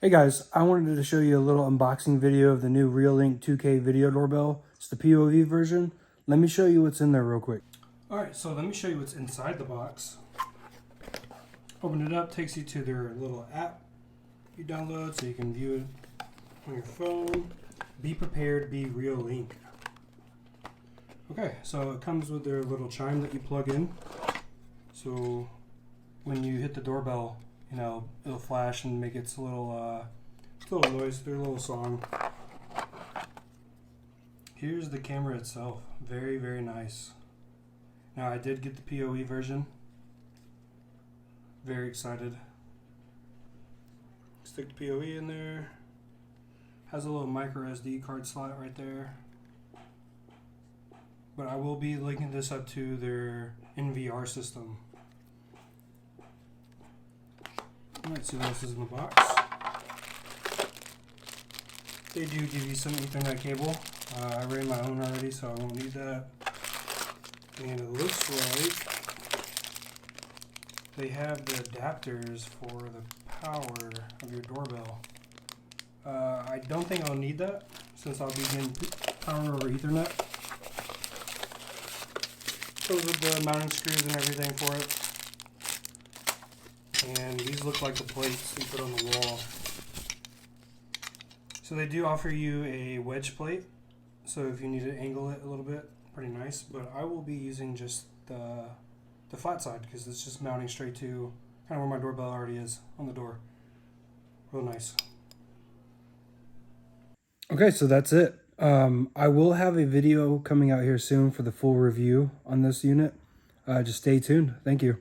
Hey guys, I wanted to show you a little unboxing video of the new Reolink 2K video doorbell. It's the POV version. Let me show you what's in there real quick. Alright, so let me show you what's inside the box. Open it up, takes you to their little app you download so you can view it on your phone. Be prepared, be Reolink. Okay, so it comes with their little chime that you plug in. So when you hit the doorbell, you know, it'll flash and make its little noise, their little song. Here's the camera itself. Very, very nice. Now I did get the PoE version. Very excited. Stick the PoE in there. Has a little micro SD card slot right there. But I will be linking this up to their NVR system. Let's see what else is in the box. They do give you some Ethernet cable. I ran my own already, so I won't need that. And it looks like they have the adapters for the power of your doorbell. I don't think I'll need that since I'll be getting power over Ethernet. Goes with the mounting screws and everything for it. And these look like the plates you put on the wall. So they do offer you a wedge plate, so if you need to angle it a little bit, pretty nice. But I will be using just the flat side because it's just mounting straight to kind of where my doorbell already is on the door. Real nice. Okay, so that's it. I will have a video coming out here soon for the full review on this unit. Just stay tuned. Thank you.